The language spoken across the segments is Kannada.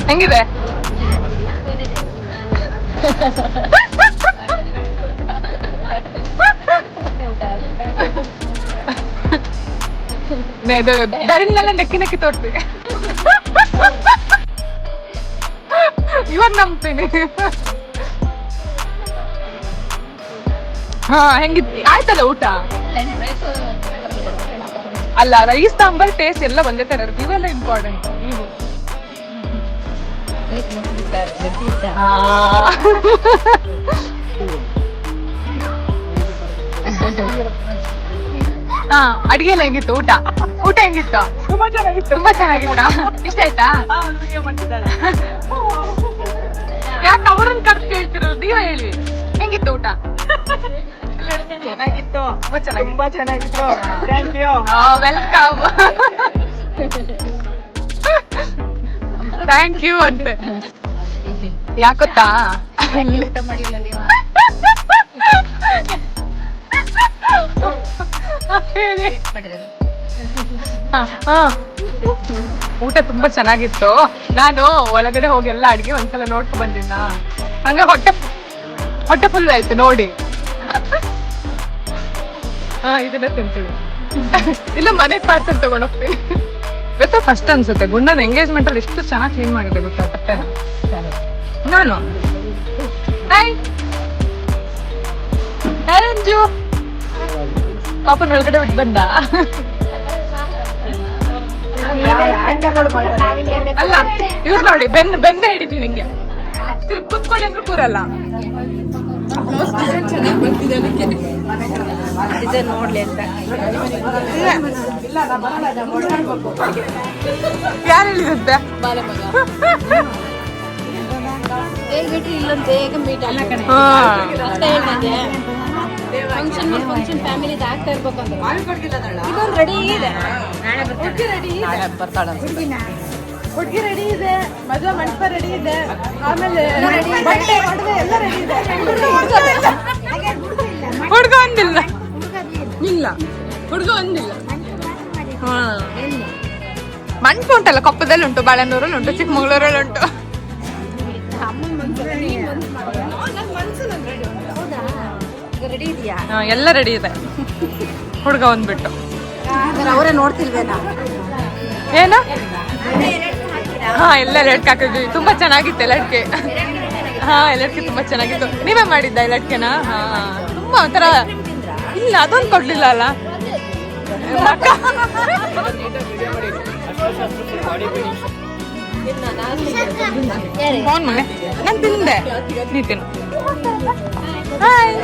ಹೆಂಗಿದೆ? ದರಿನೆಲ್ಲ ನೆಕ್ಕಿ ನೆಕ್ಕಿ ತೋರ್ಸಿ. ಇವಾಗ ನಂಬ್ತೀನಿ. ಹಾ ಹೆಂಗಿದ್ ಆಯ್ತಲ್ಲ ಊಟ? ಅಲ್ಲ ರೈಸ್ ಸಾಂಬಾರ್ ಟೇಸ್ಟ್ ಎಲ್ಲ ಒಂದೇ ತರ ಇರುತ್ತೆ, ಇವೆಲ್ಲ ಇಂಪಾರ್ಟೆಂಟ್. ನೀವು ಹಾ ಅಡಿಗೆ ಎಲ್ಲ ಹೆಂಗಿತ್ತು? ಊಟ ಊಟ ಹೆಂಗಿತ್ತು? ತುಂಬಾ ಚೆನ್ನಾಗಿತ್ತ. ಇಷ್ಟ ಆಯ್ತಾ? ಯಾಕೆ ಅವ್ರನ್ನ ಕರ್ದು ಕೇಳ್ತಿರೋ? ನೀವ ಹೇಳಿ ಹೆಂಗಿತ್ತು ಊಟ? ಚೆನ್ನಾಗಿತ್ತು, ತುಂಬಾ ಚೆನ್ನಾಗಿತ್ತು. Thank you. Welcome. Thank you ಅಂತೆ. ಯಾಕೊತ್ತಾ? ಊಟ ಮಾಡಿಲ್ಲ ನೀವು? ಊಟ ತುಂಬಾ ಚೆನ್ನಾಗಿತ್ತು. ನಾನು ಒಳಗಡೆ ಹೋಗಿ ಎಲ್ಲ ಅಡ್ಗೆ ಒಂದ್ಸಲ ನೋಡ್ಕೊಂಡ್ ಬಂದಿದ್ದ, ಹಂಗ ಹೊಟ್ಟೆ ಫುಲ್ ಆಯ್ತು ನೋಡಿ. ಹಾ ಇದನ್ನ ತಿಂತೀವಿ. ಇಲ್ಲ ಮನೆಗ್ ಪಾರ್ಸಲ್ ತಗೊಂಡ್ ಹೋಗ್ತೀನಿ. ಗೊತ್ತಾ ಫಸ್ಟ್ ಅನ್ಸುತ್ತೆ ಗುಂಡನ ಎಂಗೇಜ್ಮೆಂಟ್ ಅಲ್ಲಿ ಎಷ್ಟು ಚೆನ್ನಾಗಿ ಕ್ಲೀನ್ ಮಾಡಿದೆ ಗೊತ್ತಾ ತಟ್ಟೆನ. ನಾನು ರಂಜು ಪಾಪನ ಒಳಗಡೆ ಬಿಟ್ಟು ಬಂದ. ಅಲ್ಲ ಇವ್ರು ನೋಡಿ ಬೆಂದ ಹಿಡಿದೀವಿ ನಿಂಗೆ. ಕುತ್ಕೊಳ್ಳಿ ಅಂದ್ರೂ ಕೂರಲ್ಲ. ನೋಡ್ಲಿ ಅಂತ ಯಾರು ಹೇಳಿದಂತೆ? ಇಲ್ಲೊಂದು ಬೇಗ ಮೀಟ್ ಅಲ್ಲ ಕಣೆ. ಫಂಕ್ಷನ್ ಫ್ಯಾಮಿಲಿ ಆಗ್ತಾ ಇರ್ಬೇಕು ಅಂತ ಇದೊಂದು ರೆಡಿ ಇದೆ. ಹುಡುಗಿ ರೆಡಿ ಇದೆ, ಮದುವೆ ಮಂಟಪ ರೆಡಿ ಇದೆ, ಆಮೇಲೆ ಬಟ್ಟೆ ಒಡವೆ ಎಲ್ಲ ರೆಡಿ ಇದೆ. ಹುಡುಗ ಒಂದಿಲ್ಲ. ಇಲ್ಲ ಹುಡುಗ ಒಂದಿಲ್ಲ. ಮಂಟಪ ಉಂಟಲ್ಲ, ಕೊಪ್ಪದಲ್ಲಿ ಉಂಟು, ಬಾಳೆನೂರಲ್ಲಿ ಉಂಟು, ಚಿಕ್ಕಮಗಳೂರಲ್ಲಿ ಉಂಟು. ಎಲ್ಲ ರೆಡಿ ಇದೆ. ಹುಡುಗ ಒಂದ್ಬಿಟ್ಟು ಅವರೇ ನೋಡ್ತಿಲ್ವೇನಾ? ಏನು? ಹಾ ಎಲ್ಲ ಲಟ್ಕೆ ಹಾಕಿದ್ವಿ. ತುಂಬಾ ಚೆನ್ನಾಗಿತ್ತು ಲಟ್ಕೆ. ಹಾ ಲಟ್ಕೆ ತುಂಬಾ ಚೆನ್ನಾಗಿತ್ತು. ನೀವೇ ಮಾಡಿದ್ದ ಲಟ್ಕೆನ? ಹಾ ತುಂಬಾ ಒಂಥರ. ಇಲ್ಲ ಅದೊಂದು ಕೊಡ್ಲಿಲ್ಲ ಅಲ್ಲ. ಫೋನ್ ಮನೆ ನಾನು ತಿಂದೆ, ನೀ ತಿನ್ನು. ಹಾಯ್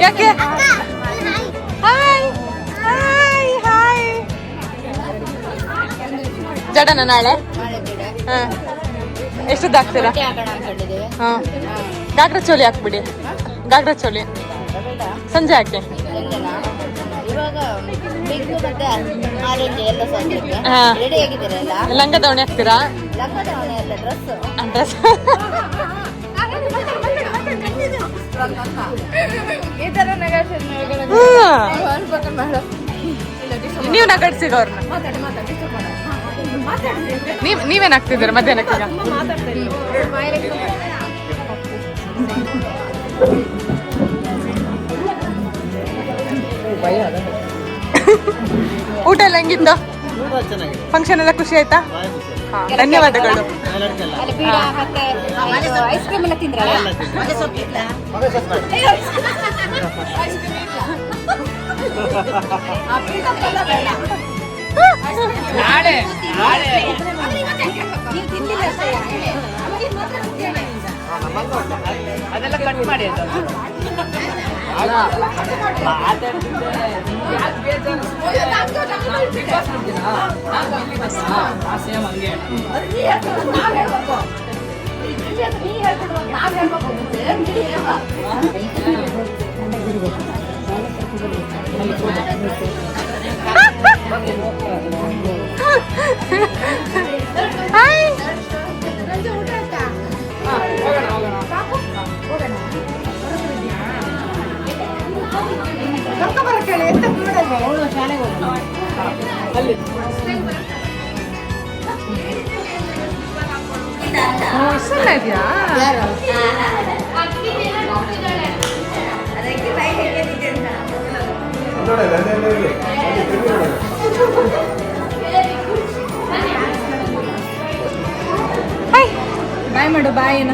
ಯಾಕೆ? Hi hi hi. ಜಡನ ನಾಳೆ? ಹಾ ಎಷ್ಟದ್ದು ಹಾಕ್ತೀರಾ? ಹಾ ಗಾಗ್ರ ಚೋಲಿ ಹಾಕ್ಬಿಡಿ. ಗಾಗ್ರ ಚೋಲಿ ಸಂಜೆ ಹಾಕಿ. ಲಂಗ ದಾವಣಿ ಹಾಕ್ತೀರಾ? ಡ್ರೆಸ್ ನೀವು ನಗಡ್ಸಿಗ ಅವ್ರನ್ನ. ನೀವೇನ್ ಹಾಕ್ತಿದ್ದೀರ ಮಧ್ಯಾಹ್ನಕ್ಕೆ? ಊಟ ಎಲ್ಲ ಹೆಂಗಿತ್ತು? ಫಂಕ್ಷನ್ ಎಲ್ಲ ಖುಷಿ ಆಯ್ತಾ? ಧನ್ಯವಾದಗಳು. ಐಸ್ ಕ್ರೀಮ್ ಎಲ್ಲ ತಿಂದ್ರಲ್ಲ? ಅದೆಲ್ಲ ಕಟ್ ಮಾಡಿ ಹಾ ಅವಳು ಶಾಲೆಗೆ ಅಲ್ಲಿ ಸಣ್ಣ ಇದೆಯಾ? ಬಾಯ್ ಮಾಡು ಬಾಯ್ ಏನು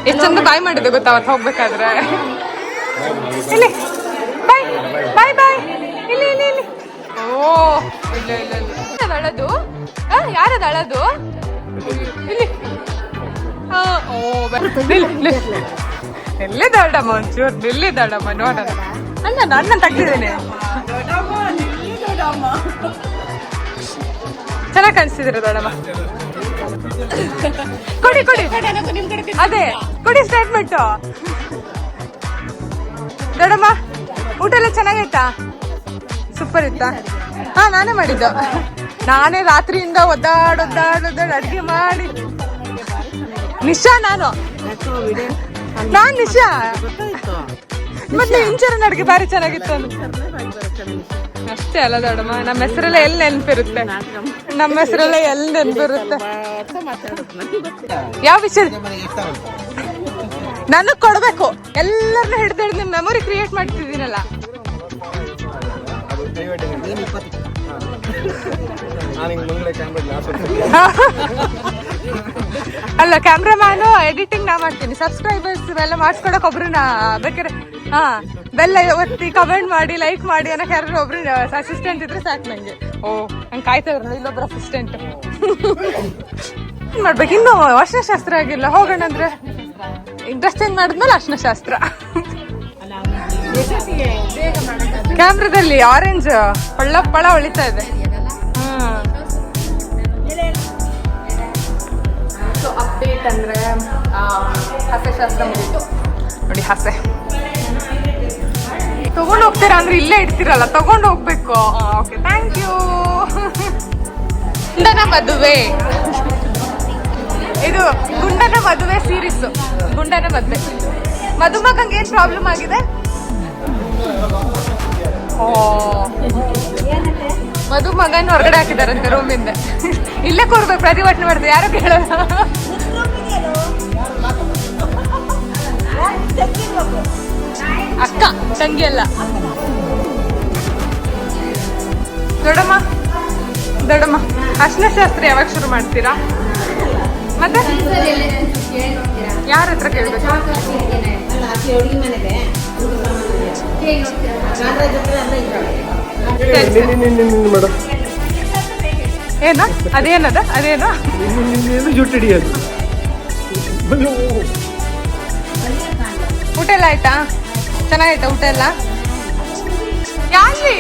ಎಷ್ಟು ಚಂದ ಬಾಯ್ ಮಾಡಿದೆ ಗೊತ್ತಾ ಅವತ್ತು ಹೋಗ್ಬೇಕಾದ್ರೆ. ಇಲ್ಲಿ ಬಾಯ್ ಬಾಯ್ ಬಾಯ್ ಇಲ್ಲಿ ಇಲ್ಲಿ ಇಲ್ಲಿ. ಓ ಇಲ್ಲ ಇಲ್ಲ ಇಲ್ಲ ಅಳದು. ಯಾರದು ಅಳದು? ಇಲ್ಲಿ ಓ ಎಲ್ಲಿ ದೊಡ್ಡಮ್ಮ ಒಂಚೂರು ನಿಲ್ಲಿ ದೊಡ್ಡಮ್ಮ ನೋಡೋಣ. ಅಣ್ಣ ತೆಗ್ದಿದ್ದೇನೆ. ಚೆನ್ನಾಗಿ ಕಾಣಿಸ್ತಿದ್ದೀರ ದೊಡ್ಡಮ್ಮ. ಕೊಡಿ ಕೊಡಿ ಅದೇ ಕೊಡಿ ಸ್ಟೇಟ್ಮೆಂಟ್. ದೊಡ್ಡಮ್ಮ ಊಟ ಎಲ್ಲ ಚೆನ್ನಾಗೈತಾ? ಸೂಪರ್ ಇತ್ತಾ? ಹಾ ನಾನೇ ಮಾಡಿದ್ದು. ನಾನೇ ರಾತ್ರಿಯಿಂದ ಒದ್ದಾಡ್ ಅಡ್ಗೆ ಮಾಡಿ. ನಿಶಾ ನಾನು ನಿಶಾ ಮತ್ತೆ ಇಂಚರನ್ ಅಡ್ಗೆ ಬಾರಿ ಚೆನ್ನಾಗಿತ್ತು ಅಷ್ಟೇ ಅಲ್ಲ ದೊಡ್ಡಮ್ಮ. ನಮ್ಮ ಹೆಸರೆಲ್ಲ ಎಲ್ಲಿ ನೆನಪಿರುತ್ತೆ? ನಮ್ಮ ಹೆಸರೆಲ್ಲ ಎಲ್ಲಿ ನೆನಪಿರುತ್ತೆ? ಯಾವ ವಿಷಯ ನನಗ್ ಕೊಡ್ಬೇಕು? ಎಲ್ಲರನ್ನ ಹಿಡ್ದು ನಿಮ್ ಮೆಮೊರಿ ಕ್ರಿಯೇಟ್ ಮಾಡ್ತಿದ್ದೀನಲ್ಲ. ಅಲ್ಲ ಕ್ಯಾಮ್ರಾಮ್ಯಾನು ಎಡಿಟಿಂಗ್ ನಾ ಮಾಡ್ತೀನಿ. ಸಬ್ಸ್ಕ್ರೈಬರ್ಸ್ ಎಲ್ಲ ಮಾಡಿಸ್ಕೊಡಕ್ ಒಬ್ರನ್ನ ಬೇಕಾದ್ರೆ ಬೆಲ್ಲ ಒತ್ತಿ ಕಮೆಂಟ್ ಮಾಡಿ ಲೈಕ್ ಮಾಡಿ ಅನ್ನೋ ಯಾರು ಒಬ್ರು ಅಸಿಸ್ಟೆಂಟ್ ಇದ್ರೆ ಸಾಕು ನಂಗೆ. ಓ ನಂಗೆ ಕಾಯ್ತಾ ಇರಲ್ಲ ಇಲ್ಲೊಬ್ರು ಅಸಿಸ್ಟೆಂಟ್. ಏನ್ ಮಾಡ್ಬೇಕು ಇನ್ನು ಅರ್ಶಿನ ಶಾಸ್ತ್ರ ಆಗಿಲ್ಲ. ಹೋಗೋಣ ಅಂದ್ರೆ ಡ್ರೆಸ್ ಚೇಂಜ್ ಮಾಡಿದ್ಮೇಲೆ ಅರ್ಶಿನ ಶಾಸ್ತ್ರ. ಕ್ಯಾಮ್ರಾದಲ್ಲಿ ಆರೆಂಜ್ ಪಳ ಹೊಳಿತಾ ಇದೆ. ಸೊ ಅಪ್ಡೇಟ್ ಅಂದ್ರೆ ಹಸೆ ಶಾಸ್ತ್ರ ಮುಗೀತು ನೋಡಿ. ಹಸೆ ತಗೊಂಡು ಹೋಗ್ತೀರಾ ಅಂದ್ರೆ ಇಲ್ಲೇ ಇಡ್ತೀರಲ್ಲ, ತಗೊಂಡು ಹೋಗ್ಬೇಕು. Okay thank you. ಗುಂಡನ ಮದುವೆ, ಇದು ಗುಂಡನ ಮದುವೆ ಸೀರೀಸ್. ಗುಂಡನ ಮದುವೆ ಮದುಮಗಂಗೆ ಏನ್ ಪ್ರಾಬ್ಲಮ್ ಆಗಿದೆ? ಓ ಮದುಮಗನ್ ಹೊರಗಡೆ ಹಾಕಿದಾರಂತೆ ರೂಮಿಂದ. ಇಲ್ಲೇ ಕೊಡ್ಬೇಕು, ಪ್ರತಿಭಟನೆ ಮಾಡ್ತಾರೆ. ಯಾರು ಕೇಳೋಣ? ಅಕ್ಕ ತಂಗಿ ಅಲ್ಲ. ದೊಡ್ಡಮ್ಮ ಅರ್ಶಿನ ಶಾಸ್ತ್ರ ಯಾವಾಗ ಶುರು ಮಾಡ್ತೀರಾ? ಮತ್ತೆ ಯಾರ ಹತ್ರ ಕೇಳ್ಬೇಕು? ಏನ ಅದೇನದ ಅದೇನು ಜುಟ್ಟಿಡಿಯೋದು. ಊಟ ಎಲ್ಲ ಆಯ್ತಾ? ಚೆನ್ನಾಗೈತಾ ಊಟ ಎಲ್ಲ? ಯಾರಿ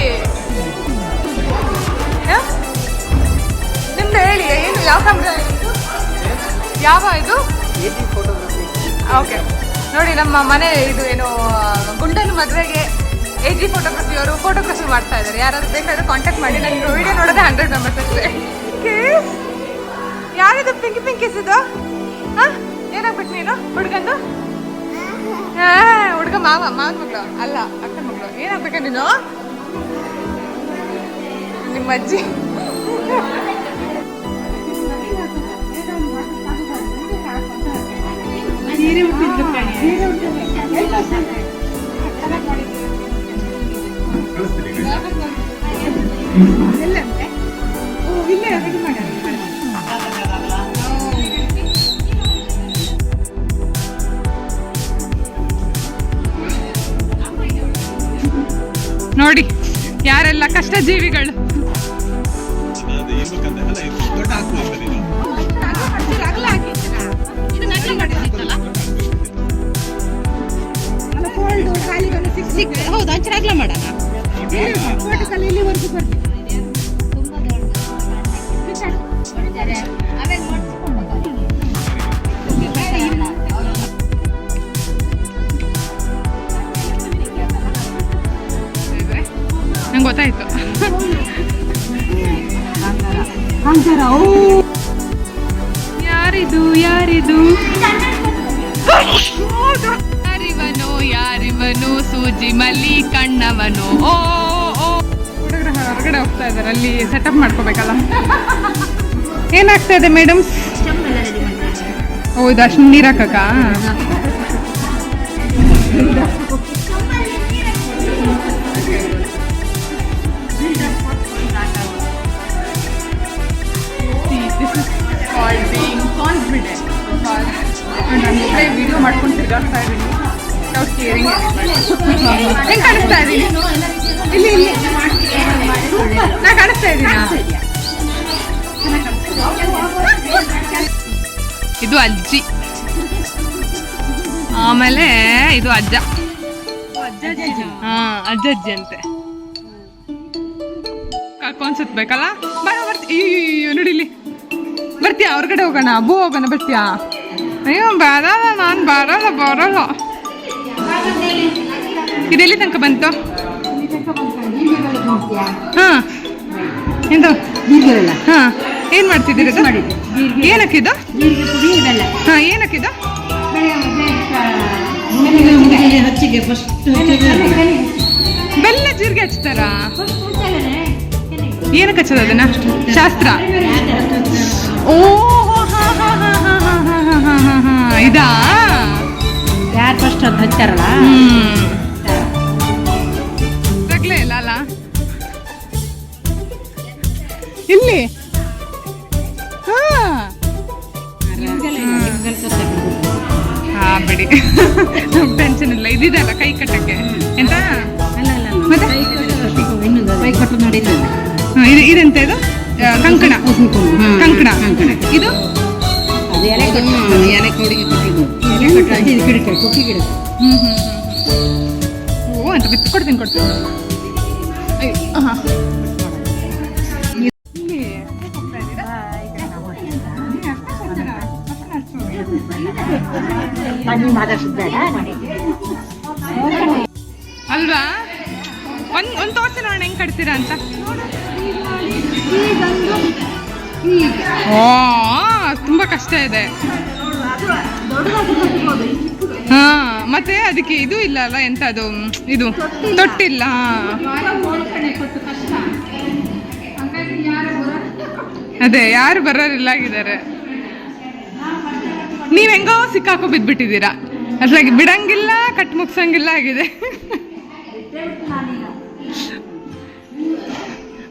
ನಿಮ್ದು ಹೇಳಿ. ಏನು ಯಾವ ಕ್ಯಾಮ್ರಾ? ಯಾವ ಇದು? ಓಕೆ ನೋಡಿ ನಮ್ಮ ಮನೆ ಇದು ಏನು ಗುಂಡನ ಮದುವೆಗೆ AG ಫೋಟೋಗ್ರಫಿ ಅವರು ಫೋಟೋಗ್ರಫಿ ಮಾಡ್ತಾ ಇದ್ದಾರೆ. ಯಾರಾದ್ರೂ ಬೇಕಾದ್ರೆ ಕಾಂಟ್ಯಾಕ್ಟ್ ಮಾಡಿ. ನನಗೆ ವಿಡಿಯೋ ನೋಡೋದೇ 100 ಮೆಂಬರ್ಸ್ ಅಷ್ಟೇ. ಯಾರಿದು ಪಿಂಕಿ ಇದು? ಏನಾಗ್ಬಿಟ್ಟು ನೀನು ಹುಡುಗಂದು? ಹುಡುಗ ಮಾವನ ಮಗಳು ಅಲ್ಲ, ಅಕ್ಕನ ಮಗಳು. ಏನಾಗ್ಬೇಕ ನೀನು? ನಿಮ್ಮ ಅಜ್ಜಿ. ನೋಡಿ ಯಾರೆಲ್ಲ ಕಷ್ಟ ಜೀವಿಗಳು. ಹೌದು ಅಂಚರಾಗ್ಲ ಮಾಡೋಣ. ನಂಗೆ ಗೊತ್ತಾಯ್ತು. ಯಾರಿದು ಯಾರಿವನು ಸೂಜಿ ಮಲ್ಲಿ ಕಣ್ಣವನು. ಓ ಹೊರಗಡೆ ಹೋಗ್ತಾ ಇದ್ದಾರೆ, ಅಲ್ಲಿ ಸೆಟಪ್ ಮಾಡ್ಕೋಬೇಕಲ್ಲ. ಏನಾಗ್ತಾ ಇದೆ ಮೇಡಮ್ಸ್? ಹೌದಾ, ಅಷ್ಟು ನೀರು ಹಾಕಕ್ಕ? ನಾನು ವಿಡಿಯೋ ಮಾಡ್ಕೊಂಡು ತಿರ್ಗಾಡ್ತಾ ಇದ್ದೀನಿ. ಹೆಂಗೆ ಕಾಣಿಸ್ತಾ ಇದ್ದೀನಿ? ಇಲ್ಲಿ ಇಲ್ಲಿ ನಾ ಕಾಣಿಸ್ತಾ ಇದ್ದೀನಿ. ಇದು ಅಜ್ಜಿ, ಆಮೇಲೆ ಇದು ಅಜ್ಜ. ಹಾ, ಅಜ್ಜಿ ಅಂತೆ. ಕರ್ಕೊಂಡ್ ಸುತ್ತಬೇಕಲ್ಲ. ಅಯ್ಯೋ ನೋಡಿಲಿ, ಬರ್ತೀಯಾ? ಹೊರಗಡೆ ಹೋಗೋಣ, ಅಬ್ಬು ಹೋಗೋಣ, ಬರ್ತೀಯಾ? ಅಯ್ಯೋ ಬರಲ್ಲ, ನಾನು ಬರಲ್ಲ. ಇದೆಲ್ಲಿ ತನಕ ಬಂತು? ಹಾ, ಎಂದು ಹಾ, ಏನ್ ಮಾಡ್ತಿದ್ದೀರಿ? ಏನಕ್ಕಿದು? ಹಾ, ಏನಕ್ಕಿದು? ಬೆಲ್ಲ ಜೀರಿಗೆ ಹಚ್ತಾರ? ಏನಕ್ಕೆ ಹಚ್ಚೋದು ಅದನ್ನ? ಶಾಸ್ತ್ರ. ಓ ಇದಾ? ಯಾರು ಫಸ್ಟ್ ಅದು ಹಚ್ಚಾರಲ್ಲ ಇಲ್ಲ ಅಲ್ಲ ಇಲ್ಲಿ. ಹಾ ಬಿಡಿ, ಟೆನ್ಷನ್ ಇಲ್ಲ. ಇದಿದಲ್ಲ ಕೈ ಕಟ್ಟಕ್ಕೆ ಎಂತ? ಮತ್ತೆ ಕೈ ಕಟ್ಟು ನೋಡಿಲ್ಲ. ಇದೆಂತ ಇದು? ಕಂಕಣ. ಕಂಕಣ ಇದು ಎಲೆ ಕೊಡಿಗೆ ಕುಕ್ಕಿ ಗಿಡ. ಓ ಅಂತ ಬಿತ್ತು ಕೊಡ್ತೀನಿ. ಅಲ್ವಾ? ಒಂದ್ ತೋರ್ಸಿ ನೋಡೋಣ ಹೆಂಗ್ ಕಟ್ತೀರಾ ಅಂತ. ಓ ತುಂಬಾ ಕಷ್ಟ ಇದೆ. ಹಾ, ಮತ್ತೆ ಅದಕ್ಕೆ ಇದು ಇಲ್ಲ ಅಲ್ಲ, ಎಂತ ಅದು, ಇದು ತೊಟ್ಟಿಲ್ಲ. ಅದೇ ಯಾರು ಬರೋರಿಲ್ಲ ಆಗಿದ್ದಾರೆ. ನೀವ್ ಹೆಂಗೋ ಸಿಕ್ಕಾಕೋ ಬಿದ್ಬಿಟ್ಟಿದ್ದೀರಾ, ಅದ್ರಾಗಿ ಬಿಡಂಗಿಲ್ಲ, ಕಟ್ ಮುಗ್ಸಂಗಿಲ್ಲ ಆಗಿದೆ.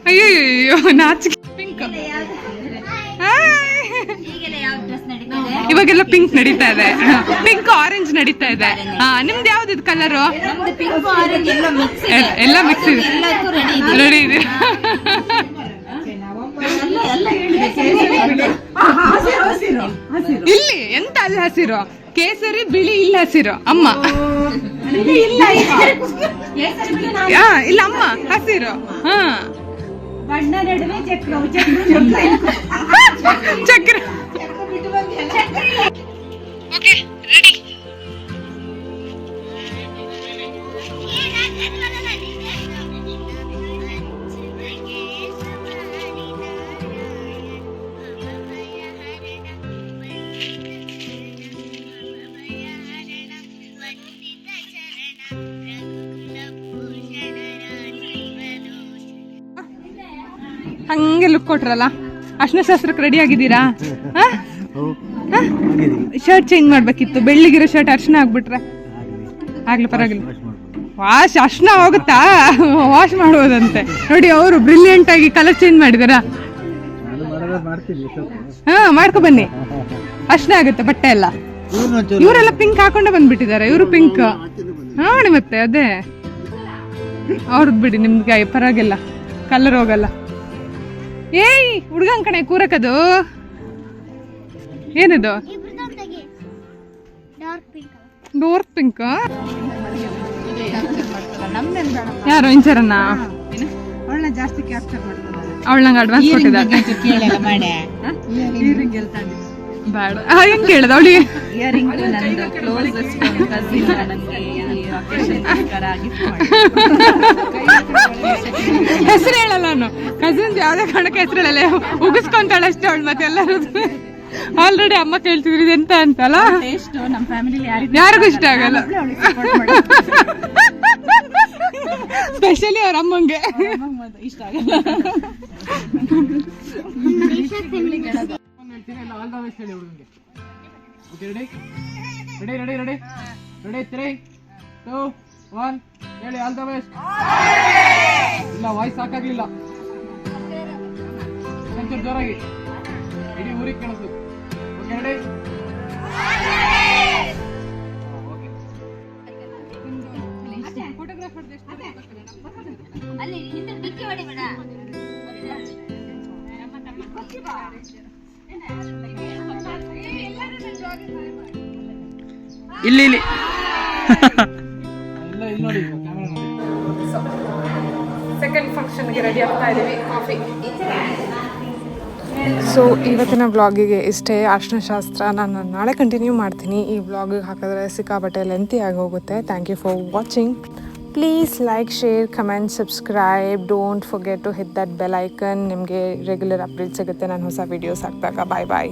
ಅಯ್ಯೋ ನಾಚಿಕೆ. ಪಿಂಕ್ ಇವಾಗೆಲ್ಲ ಪಿಂಕ್ ನಡೀತಾ ಇದೆ, ಪಿಂಕ್ ಆರೆಂಜ್ ನಡೀತಾ ಇದೆ. ಹಾ, ನಿಮ್ದು ಯಾವ್ದು ಇದು ಕಲರು? ಎಲ್ಲ ಮಿಕ್ಸ್ ಇದೆ, ರೆಡಿ ಇದೆ. ಇಲ್ಲಿ ಎಂತ ಅಲ್ಲಿ ಹಸಿರು, ಕೇಸರಿ ಬಿಳಿ, ಇಲ್ಲಿ ಹಸಿರು ಅಮ್ಮ. ಇಲ್ಲ ಅಮ್ಮ ಹಸಿರು. ಹಾ, ಚಕ್ರ. Okay ready. ಹಂಗೆ ಲುಕ್ ಕೊಟ್ರಲ್ಲ. ಅರ್ಶಿನ ಶಾಸ್ತ್ರಕ್ಕೆ ರೆಡಿ ಆಗಿದ್ದೀರಾ? ಶರ್ಟ್ ಚೇಂಜ್ ಮಾಡ್ಬೇಕಿತ್ತು, ಬೆಳ್ಳಿಗಿರೋ ಶರ್ಟ್ ಅರ್ಶಿನ ಆಗ್ಬಿಟ್ರೆ. ಆಗ್ಲಿ ಪರವಾಗಿಲ್ಲ, ವಾಶ್ ಅರ್ಶಿನ ಹೋಗುತ್ತಾ? ವಾಶ್ ಮಾಡುವುದಂತೆ. ನೋಡಿ ಅವರು ಬ್ರಿಲಿಯಂಟ್ ಆಗಿ ಕಲರ್ ಚೇಂಜ್ ಮಾಡಿದಾರ. ಹಾ, ಮಾಡ್ಕೊ ಬನ್ನಿ, ಅರ್ಶಿನ ಆಗುತ್ತೆ ಬಟ್ಟೆ ಎಲ್ಲ. ಇವರೆಲ್ಲ ಪಿಂಕ್ ಹಾಕೊಂಡೆ ಬಂದ್ಬಿಟ್ಟಿದ್ದಾರೆ, ಇವರು ಪಿಂಕ್ ನೋಡಿ. ಮತ್ತೆ ಅದೇ ಅವ್ರದ್ದು ಬಿಡಿ, ನಿಮ್ಗೆ ಪರವಾಗಿಲ್ಲ, ಕಲರ್ ಹೋಗಲ್ಲ. ಏಯ್ ಹುಡ್ಗನ್ ಕಣೆ ಕೂರಕದು. ಏನದು? Dark pink. ಯಾರು ಇಂಚರನ್ನ? ಅವಳನ್ನ ಜಾಸ್ತಿ ಕ್ಯಾಪ್ಚರ್ ಮಾಡ್ತಾರೆ. ಅವಳಂಗ ಅಡ್ವಾನ್ಸ್ ಕೊಟ್ಟಿದ್ದಾರೆ. ಬೇಡ, ಹೆಂಗ್ ಕೇಳದ ಅವಳಿಗೆ? ಹೆಸರು ಹೇಳಲ್ಲ ನಾನು, ಕಸಿನ್ಸ್ ಯಾವ್ದೇ ಕಾರಣಕ್ಕೆ ಹೆಸರು ಹೇಳಲ್ಲ, ಉಗಿಸ್ಕೊಂತಾಳೆ ಅಷ್ಟೇ ಅವಳು. ಮತ್ತೆ ಎಲ್ಲರೂ ಆಲ್ರೆಡಿ ಅಮ್ಮ ಕೇಳ್ತಿದ್ರು ಇದೆಂತ ಅಂತಲ್ಲ. ಯಾರಿಗೂ ಇಷ್ಟ ಆಗಲ್ಲ. ಸ್ಪೆಷಲಿ ಅವ್ರ ಅಮ್ಮಂಗೆ ಇಷ್ಟ ಆಗಲ್ಲ. ಹೇಳಿ ಆಲ್ ದ ಬೆಸ್ಟ್. ಇಲ್ಲ ವಾಯ್ಸ್ ಸಾಕಾಗ್ಲಿಲ್ಲ, ಒಂಚೂರು ಜೋರಾಗಿ ಇಡೀ ಊರಿಗೆ ಕೇಳಿಸ್ತು. Okay ready? ಇಲ್ಲಿ ಇಲ್ಲಿ ಇಲ್ಲ ಇಲ್ಲಿ ನೋಡಿ, ಕ್ಯಾಮೆರಾ ನೋಡಿ. ಸೆಕೆಂಡ್ ಫಂಕ್ಷನ್ಗೆ ರೆಡಿ ಆಗ್ತಾ ಇದ್ದೀವಿ. ಕಾಫಿ. ಸೊ ಇವತ್ತಿನ ವ್ಲಾಗಿಗೆ ಇಷ್ಟೇ. ಅರ್ಶಿನ ಶಾಸ್ತ್ರ ನಾನು ನಾಳೆ ಕಂಟಿನ್ಯೂ ಮಾಡ್ತೀನಿ. ಈ ವ್ಲಾಗಿಗೆ ಹಾಕಿದ್ರೆ ಸಿಕ್ಕಾಪಟ್ಟೆ ಲೆಂತಿ ಆಗಿ ಹೋಗುತ್ತೆ. Thank you for watching. Please like, share, comment, subscribe. Don't forget to hit that bell icon. ನಿಮಗೆ ರೆಗ್ಯುಲರ್ ಅಪ್ಡೇಟ್ ಸಿಗುತ್ತೆ ನಾನು ಹೊಸ ವೀಡಿಯೋಸ್ ಹಾಕಿದಾಗ. ಬಾಯ್ ಬಾಯ್.